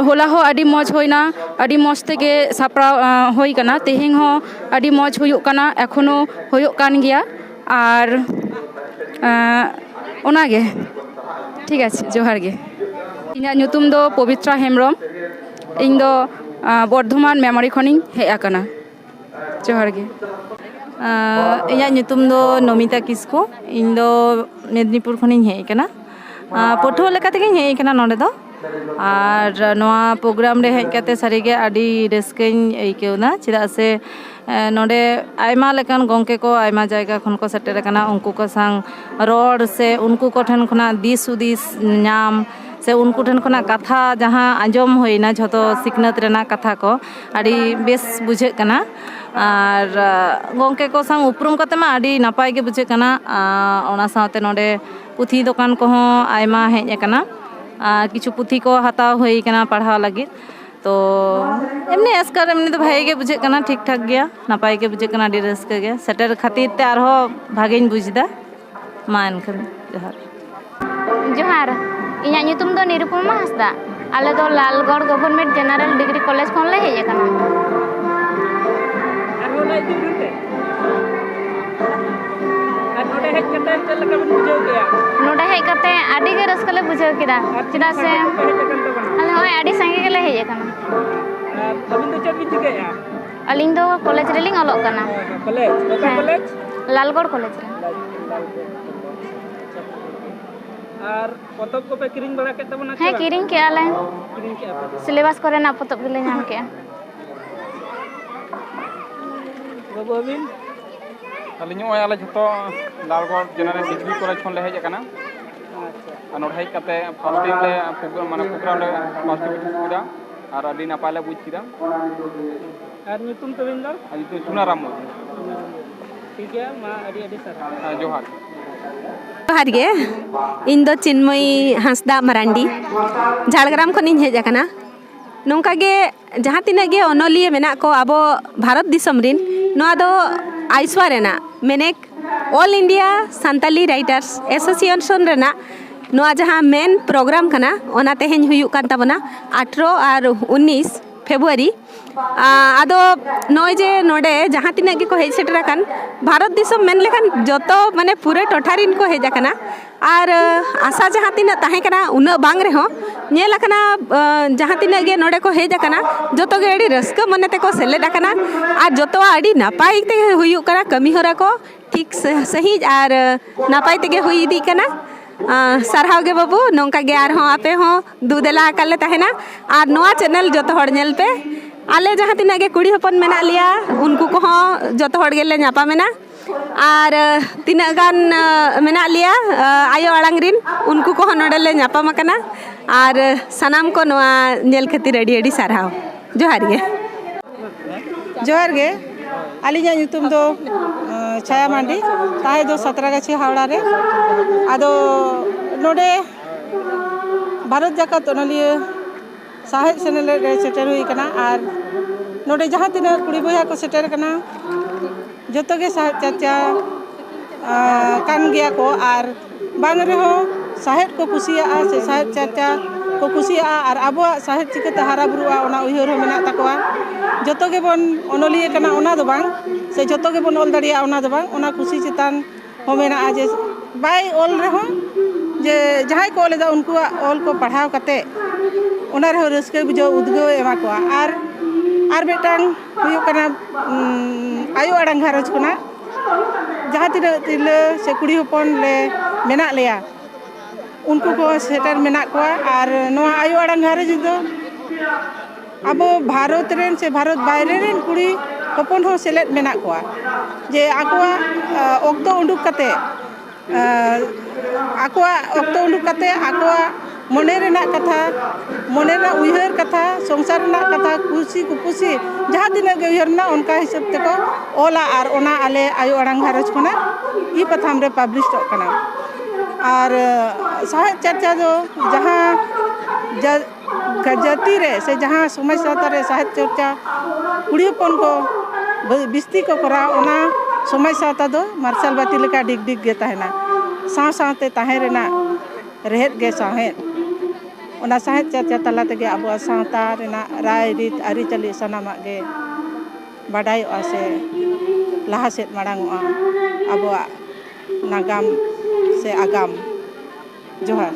ᱦᱚᱞᱟ ᱦᱚᱸ ᱟᱹᱰᱤ ᱢᱚᱡᱽ ᱦᱩᱭᱱᱟ ᱟᱹᱰᱤ ᱢᱚᱡᱽ ᱛᱮᱜᱮ ᱥᱟᱯᱲᱟᱣ ᱦᱩᱭ ᱠᱟᱱᱟ ᱛᱮᱦᱮᱧ ᱦᱚᱸ ᱟᱹᱰᱤ ᱢᱚᱡᱽ ᱦᱩᱭᱩᱜ ᱠᱟᱱᱟ ᱮᱠᱷᱚᱱᱳ ᱦᱩᱭᱩᱜ ᱠᱟᱱ ᱜᱮᱭᱟ ᱟᱨ ᱚᱱᱟᱜᱮ ᱴᱷᱤᱠ আছে ᱡᱚᱦᱟᱨ ᱜᱮ ᱤᱧᱟᱹᱜ ᱧᱩᱛᱩᱢ ᱫᱚ ᱯᱚᱵᱤᱛᱨᱟ ᱦᱮᱢᱵᱨᱚᱢ ᱤᱧ ᱫᱚ ᱵᱚᱨᱫᱷᱚᱢᱟᱱ ᱢᱮᱢᱳরি ᱠᱷᱚᱱᱤᱧ ᱦᱮᱡ ᱟᱠᱟᱱᱟ ᱡᱚᱦᱟᱨ ᱜᱮ ᱤᱧᱟᱹᱜ ᱧᱩᱛᱩᱢ ᱫᱚ ᱱᱚᱢᱤᱛᱟ ᱠᱤᱥᱠᱩ ᱤᱧ ᱫᱚ ᱢᱮᱫᱽᱱᱤᱯᱩᱨ ᱠᱷᱚᱱᱤᱧ ᱦᱮᱡ ᱟᱠᱟᱱᱟ ᱯᱟᱹᱴᱷᱩᱣᱟᱹ ᱞᱮᱠᱟ ᱛᱮᱜᱤᱧ ᱦᱮᱡ ᱟᱠᱟᱱᱟ ᱱᱚᱰᱮ ᱫᱚ ᱟᱨ ᱱᱚᱣᱟ ᱯᱨᱳᱜᱨᱟᱢ ᱨᱮ ᱦᱮᱡ ᱠᱟᱛᱮ ᱥᱟᱹᱨᱤᱜᱮ ᱟᱹᱰᱤ ᱨᱟᱹᱥᱠᱟᱹᱧ ᱟᱹᱭᱠᱟᱹᱣᱫᱟ ᱪᱮᱫᱟᱜ ᱥᱮ ᱱᱚᱰᱮ ᱟᱭᱢᱟ ᱞᱮᱠᱟᱱ ᱜᱚᱝᱠᱮ ᱠᱚ ᱟᱭᱢᱟ ᱡᱟᱭᱜᱟ ᱠᱷᱚᱱ ᱠᱚ ᱥᱮᱴᱮᱨ ᱟᱠᱟᱱᱟ ᱩᱱᱠᱩ ᱠᱚ ᱥᱟᱶ ᱨᱚᱲ ᱥᱮ ᱩᱱᱠᱩ ᱠᱚ ᱴᱷᱮᱱ ᱠᱷᱚᱱᱟᱜ ᱫᱤᱥ ᱦᱩᱫᱤᱥ ᱧᱟᱢ ᱥᱮ ᱩᱱᱠᱩ ᱴᱷᱮᱱ ᱠᱷᱚᱱᱟᱜ ᱠᱟᱛᱷᱟ ᱡᱟᱦᱟᱸ ᱟᱸᱡᱚᱢ ᱦᱩᱭᱱᱟ ᱡᱷᱚᱛᱚ ᱥᱤᱠᱷᱱᱟᱹᱛ ᱨᱮᱱᱟᱜ ᱠᱟᱛᱷᱟ ᱠᱚ ᱟᱹᱰᱤ ᱵᱮᱥ ᱵᱩᱡᱷᱟᱹᱜ ᱠᱟᱱᱟ ᱟᱨ ᱜᱚᱝᱠᱮ ᱠᱚ ᱥᱟᱶ ᱩᱯᱨᱩᱢ ᱠᱟᱛᱮ ᱢᱟ ᱟᱹᱰᱤ ᱱᱟᱯᱟᱭ ᱜᱮ ᱵᱩᱡᱷᱟᱹᱜ ᱠᱟᱱᱟ ᱚᱱᱟ ᱥᱟᱶᱛᱮ ᱱᱚᱰᱮ ᱯᱩᱛᱷᱤ ᱫᱚᱠᱟᱱ ᱠᱚᱦᱚᱸ ᱟᱭᱢᱟ ᱦᱮᱡ ᱟᱠᱟᱱᱟ ᱟᱨ ᱠᱤᱪᱷᱩ ᱯᱩᱛᱷᱤ ᱠᱚ ᱦᱟᱛᱟᱣ ᱦᱩᱭ ᱠᱟᱱᱟ ᱯᱟᱲᱦᱟᱣ ᱞᱟᱹᱜᱤᱫ ᱛᱚ ᱮᱢᱱᱤ ᱮᱥᱠᱟᱨ ᱮᱢᱱᱤ ᱫᱚ ᱵᱷᱟᱜᱮ ᱜᱮ ᱵᱩᱡᱷᱟᱹᱜ ᱠᱟᱱᱟ ᱴᱷᱤᱠ ᱴᱷᱟᱠ ᱜᱮᱭᱟ ᱱᱟᱯᱟᱭ ᱜᱮ ᱵᱩᱡᱷᱟᱹᱜ ᱠᱟᱱᱟ ᱟᱹᱰᱤ ᱨᱟᱹᱥᱠᱟᱹ ᱜᱮ ᱥᱮᱴᱮᱨ ᱠᱷᱟᱹᱛᱤᱨ ᱛᱮ ᱟᱨᱦᱚᱸ ᱵᱷᱟᱜᱮᱧ ᱵᱩᱡ ᱮᱫᱟ ᱢᱟ ᱮᱱᱠᱷᱟᱱ ᱡᱚᱦᱟᱨ ᱡᱚᱦᱟᱨ ᱤᱧᱟᱹᱜ ᱧᱩᱛᱩᱢ ᱫᱚ ᱱᱤᱨᱩᱯᱚᱢᱟ ᱦᱟᱸᱥᱫᱟ ᱟᱞᱮ ᱫᱚ Lalgarh government general degree college ᱠᱷᱚᱱ ᱞᱮ ᱦᱮᱡ ᱟᱠᱟᱱᱟ ᱱᱚᱰᱮ ᱦᱮᱡ ᱠᱟᱛᱮ ᱟᱹᱰᱤ ᱜᱮ ᱨᱟᱹᱥᱠᱟᱹ ᱞᱮ ᱵᱩᱡᱷᱟᱹᱣ ᱠᱮᱫᱟ ᱪᱮᱫᱟᱜ ᱥᱮ ᱟᱞᱮ ᱦᱚᱸᱜᱼᱚᱭ ᱟᱹᱰᱤ ᱥᱟᱸᱜᱮ ᱜᱮᱞᱮ ᱦᱮᱡ ᱟᱠᱟᱱᱟ ᱟᱹᱵᱤᱱ ᱫᱚ ᱪᱮᱫ ᱵᱤᱱ ᱪᱤᱠᱟᱹᱭᱮᱫᱼᱟ? ᱟᱹᱞᱤᱧ ᱫᱚ ᱠᱚᱞᱮᱡᱽ ᱨᱮᱞᱤᱧ ᱚᱞᱚᱜ ᱠᱟᱱᱟ ᱠᱚᱞᱮᱡᱽ ᱚᱠᱟ ᱠᱚᱞᱮᱡᱽ? ᱞᱟᱞᱜᱚᱲ ᱠᱚᱞᱮᱡᱽ ᱨᱮ ᱟᱨ ᱯᱚᱛᱚᱵ ᱠᱚᱯᱮ ᱠᱤᱨᱤᱧ ᱵᱟᱲᱟ ᱠᱮᱫ ᱛᱟᱵᱚᱱᱟ? ᱦᱮᱸ ᱠᱤᱨᱤᱧ ᱠᱮᱜᱼᱟ ᱞᱮ ᱠᱤᱨᱤᱧ ᱠᱮᱜᱼᱟ ᱯᱮ ᱥᱤᱞᱮᱵᱟᱥ ᱠᱚᱨᱮᱱᱟᱜ ᱯᱚᱛᱚᱵ ᱜᱮᱞᱮ ᱧᱟᱢ ᱠᱮᱜᱼᱟ ᱵᱟᱹᱵᱩ ᱟᱹᱵᱤᱱ? ᱟᱹᱞᱤᱧ ᱱᱚᱜᱼᱚᱭ ᱟᱞᱮ ᱡᱷᱚᱛᱚ ᱞᱟᱞᱜᱚᱲ ᱡᱮᱱᱟᱨᱮᱞ ᱰᱤᱜᱽᱨᱤ ᱠᱚᱞᱮᱡᱽ ᱠᱷᱚᱱ ᱞᱮ ᱦᱮᱡ ᱟᱠᱟᱱᱟ ᱟᱨ ᱱᱚᱰᱮ ᱦᱮᱡ ᱠᱟᱛᱮ ᱯᱷᱟᱥᱴ ᱰᱮ ᱞᱮ ᱯᱨᱳᱜᱨᱟᱢ ᱞᱮ ᱯᱟᱨᱴᱤᱥᱤᱯᱮᱴ ᱠᱮᱫᱟ ᱟᱨ ᱟᱹᱰᱤ ᱱᱟᱯᱟᱭ ᱞᱮ ᱵᱩᱡ ᱠᱮᱫᱟ ᱟᱨ ᱧᱩᱛᱩᱢ ᱛᱟᱵᱤᱱ ᱫᱚ? ᱟᱨ ᱧᱩᱛᱩᱢ ᱥᱩᱱᱟᱨᱟᱢ ᱢᱩᱨᱢᱩ ᱴᱷᱤक गया मा अड़ी अड़ी सारा जोहार जोहार गे इन दो चिन्मयी हांसदा मरांडी झाड़ग्राम खनिñ हेज आकना नोंका गे जहाँ तिनाग गे अनलिया मेना को आबो भारत दिसम रिन नोआ दो आइसवा रेना मेनेक all India Santali writers association रेना नोआ जहाँ मेन प्रोग्राम कना ओना तेहेñ हुयुक कान ताबना 18 और 19 फेब्रुआरी आदो नय जे नोडे जहाँ तिना गे को हेज सेटर कान भारत दिसम मेन लेखान जतो माने पूरे टोठारिन को हेज आकना और आशा जहाँ तिना ताहे कना उना बांग रे हो नेल आकना जहाँ तिना गे नोडे को हेज आकना जतो गे अड़ी रस्क मने ते को सेलेद आकना और जतो अड़ी नापाय ते हुयुक कना कमी होरा को ठीक सही और नापाय ते गे हुई इदी कना सारहाव गे बाबू नोंका गे आर हो आपे हो दुदेला काले ताहेना और नोआ चैनल जतो हड़ नेल पे आले जहाँ तिना गे कुड़ी हपन मेना लिया उनको को हो जतो हड़ गेले न्यापा मेना और तिना गान मेना लिया आयो आड़ांग रिन उनको को नोडेले न्यापा मकना और सनाम को नोआ नेल खातिर अड़ी अड़ी सारहाव जोहार गे आलिया ᱧᱩᱛᱩᱢ ᱫᱚ ᱪᱷᱟᱭᱟ ᱢᱟᱱᱰᱤ ᱛᱟᱦᱮᱸ ᱫᱚ ᱥᱟᱛᱨᱟᱜᱟᱪᱷᱤ ᱦᱟᱣᱲᱟ ᱨᱮ ᱟᱫᱚ ᱱᱚᱰᱮ ᱵᱷᱟᱨᱚᱛ ᱡᱟᱠᱟᱛ ᱚᱱᱚᱞᱤᱭᱟᱹ ᱥᱟᱦᱮᱫ ᱥᱮᱱᱮᱞᱮᱫ ᱨᱮ ᱥᱮᱴᱮᱨ ᱦᱩᱭ ᱠᱟᱱᱟ ᱟᱨ ᱱᱚᱰᱮ ᱡᱟᱦᱟᱸ ᱛᱤᱱᱟᱹᱜ ᱠᱩᱲᱤ ᱵᱚᱭᱦᱟ ko ᱥᱮᱴᱮᱨ ᱠᱟᱱᱟ ᱡᱚᱛᱚ ᱜᱮ ᱥᱟᱦᱮᱫ ᱪᱟᱨᱪᱟ ᱠᱟᱱ ᱜᱮᱭᱟ ᱠᱚ ᱟᱨ ᱵᱟᱝ ᱨᱮᱦᱚᱸ ᱥᱟᱦᱮᱫ ᱠᱚ ᱠᱩᱥᱤᱭᱟᱜᱼᱟ ᱥᱮ ᱥᱟᱦᱮᱫ ᱪᱟᱨᱪᱟ को कुसिया और आबोआ साहित्य चिकाते हारा बुरुआ ओना उयहर हो मेना तकवा जतो गेबन अनलिया कना ओना दो बांग से जतो गेबन ऑल दाड़िया ओना दो बांग ओना खुशी चितान हो मेना जे बाय ऑल रहो जे जहां को लेदा उनको ऑल को पढ़ाव कते ओना रहो रस्के बुझो उद्गो एमा को आर बेटांग हुयो कना आयो आड़ांग घारज कोना जहां तिले से कुड़ी हपन ले मेना लेया उनको को सेटर मेना को और नोआ आयो आड़ांग घारज दो अब भारत रेन से भारत बाहरे रेन कुड़ी हपन हो सेलेद मेना को जे आकोआ ओक्तो उंडुक कते आकोआ ओक्तो उंडुक कते आकोआ मने रेना कथा मने रा उयहर कथा संसार रेना कथा खुशी कुपुसी जहां दिन गे उयहर ना उनका हिसाब ते को ओला और ओना आले आयो आड़ांग घारज कोना ई पथाम रे पब्लिश तो कना और साहित्य चर्चा जो जहाँ जाति रे से जहाँ समाज सावता रे साहित्य चर्चा कुड़ी हपन को बिस्ती को करा ओना समाज सावता दो मार्शल बाती लेका डिग डिग गे ताहेना साव सावते ताहे रेना रेहेद गे साहेद ओना साहित्य चर्चा तला तेगे अब सावता रेना राय रीत आरी चली सनामा गे बाडाय से लाहा सेद माड़ांगोआ अब नागाम से आगाम जोहार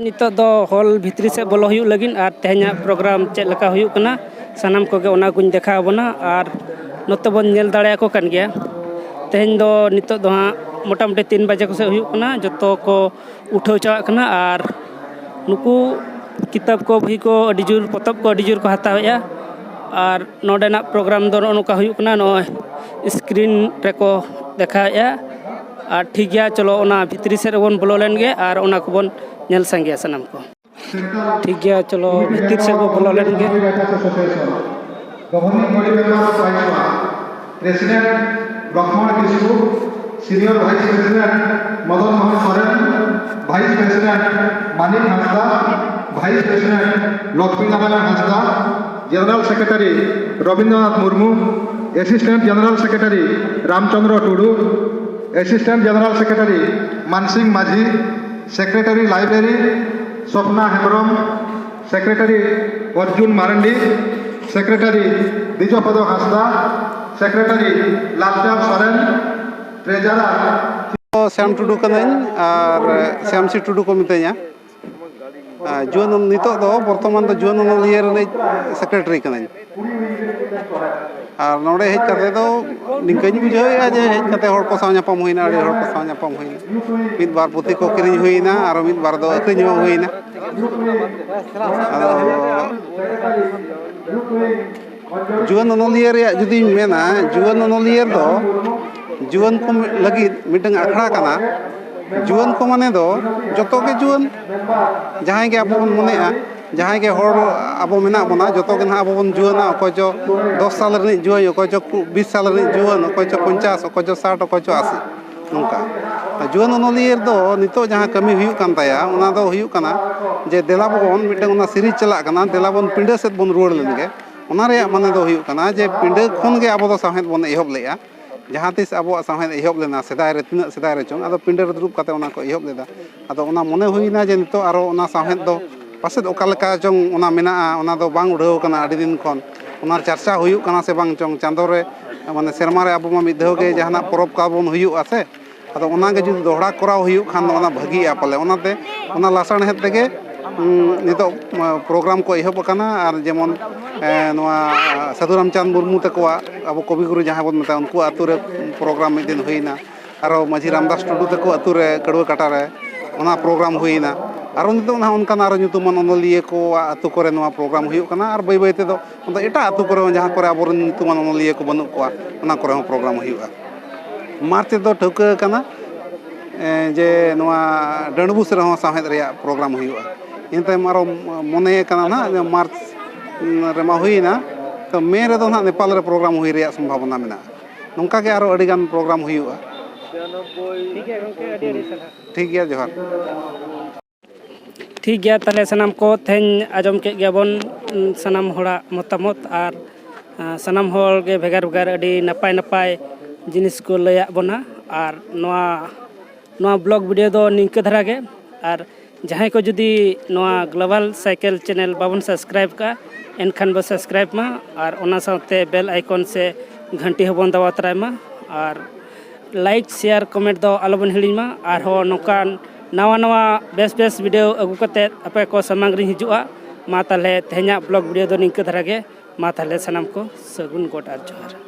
नितो दो हॉल भितरी से बोलो हुयुक लगिन और तेहना प्रोग्राम चेक लका हुयुक कना सनाम को गे ओना गुñ देखा बना और नोते बन नेल दाड़े को कान गया तेहन दो नितो दो हाँ मोटामुटी 3 बजे को से हुयुक कना जतो को उठाव चावा कना और नुकु किताब को भी को अडी जोर पोतब को अडी जोर को हतावेया और नोडेना प्रोग्राम दो नोका हुयुक कना नो स्क्रीन रे को देखाया और ठीक गया चलो ओना भितरी से बन बोलो लेन गे और ओना को बन नेल संगे सनाम को ठीक गया चलो भितर से बोलो लेन गे गवर्निंग बॉडी मेंबर ऑफ आइसवा president Lakshman Kishore senior vice president Madan Mohan Soren vice president Manik Hasda, Vice President Lakshmi Narayan Hasda, General Secretary Rabindranath Murmu, Assistant General Secretary Ramchandra Tudu, Assistant General Secretary Mansing Majhi, Secretary Library Sopna Hemrom, Secretary Arjun Marandi, Secretary Dijopada Hasda, Secretary Lalchand Soren, Treasurer Shyam Tudu canine और श्याम सी टुडू को मितैया जुआन नितो दो वर्तमान दो जुआन ओनलिया रे secretary canine और नोडे हेज कते दो निंकैन बुझाया जे हेज कते हर को साव ᱧᱟᱯᱟᱢ हुइना आडी हर को साव ᱧᱟᱯᱟᱢ हुइना मिद बार पुथि को किरिñ हुइना और मिद बार दो अक्रिñ हो हुइना जुआन ओनलिया रे जुदी मेना जुआन ओनलिया दो जुआन को लगी मिटंग अखड़ा कना जुआन को माने दो जतो के जुआन जहां के अब मने जहां के हर अब मेना बना जतो के ना अब जुआना को जो 10 साल रे जुआन को जो 20 साल रे जुआन को जो 50 को जो 60 को जो 80 नुका जुआन ओनलियर दो नितो जहां कमी हुयु कान ताया उना दो हुयु कना जे देलाबोन मिटंग उना सीरीज चला कना देलाबोन पिंडे सेत बन रुवाड़ लेनगे उना रे माने दो हुयु कना जे पिंडे खन के अब दो साहेद बन एहब लेया जहाँ तीस अब साहेद एहब लेना सेदाय तीना सेदाय रे चों आदो पिंडे रे दुरुब काते उना को एहब लेदा आदो उना मने हुइना जे नितो आरो उना साहेद दो पासेद ओका लेका चों उना मेना उना दो बांग उड़ाव कना आडी दिन खन उना चर्चा हुयु कना से बांग चों चांदो रे माने सेरमा रे अब मा मिद धो के जहाना परब का बन हुयु आसे आदो उना के जुदी दोहरा कराव हुयु खान उना भागी आ पाले उनाते उना लासण हेत तेगे नितो प्रोग्राम को एहब कना और जेमन नोआ साधु रामचंद मुर्मू तकोआ अब कविगुरु जहाँ बन मता उनको आतु रे प्रोग्राम मिद दिन हुइना आरो माझी रामदास टुडू तको आतु रे कड़ुआ काटा रे ओना प्रोग्राम हुइना आरो नितो ना उनका आरो nyutuman ओनलिए को आतु करे नोआ प्रोग्राम हुयु कना और बै बै ते दो उन एटा आतु करे जहाँ करे अब nyutuman ओनलिए को बनु को ओना करे प्रोग्राम हुयुआ मार्च दो ठौका कना जे नोआ डंडबुस रे हो साहेद रे प्रोग्राम हुयुआ इनते मारो मने कना ना मार्च रेमा हुइना तो मे रे दो ना नेपाल रे प्रोग्राम हुइ रे संभावना मेना नोंका के आरो अडी गान प्रोग्राम हुइआ ठीक गया जोहार ठीक गया तले सनाम को थेन आजम के गयाबन सनाम होड़ा मतामत और सनाम होल के भेगार भेगार अडी नपाय नपाय जिनिस को लया बना और नोआ ब्लॉग वीडियो दो निंक धरा के और जहाँ को जुदी नोआ ग्लोबल साइकिल चैनल बाबन सब्सक्राइब का एनखान बो सब्सक्राइब मा और ओना साथे बेल आइकन से घंटी हबन दबा तराय मा और लाइक शेयर कमेंट दो आलोबन हिलिन मा और हो नोकान नवा नवा बेस बेस वीडियो अगु कते आपे को समांग रि हिजुआ मा ताले तेहना ब्लॉग वीडियो दो निंक धरा के मा ताले सनाम को सगुन गोट आर जोहार।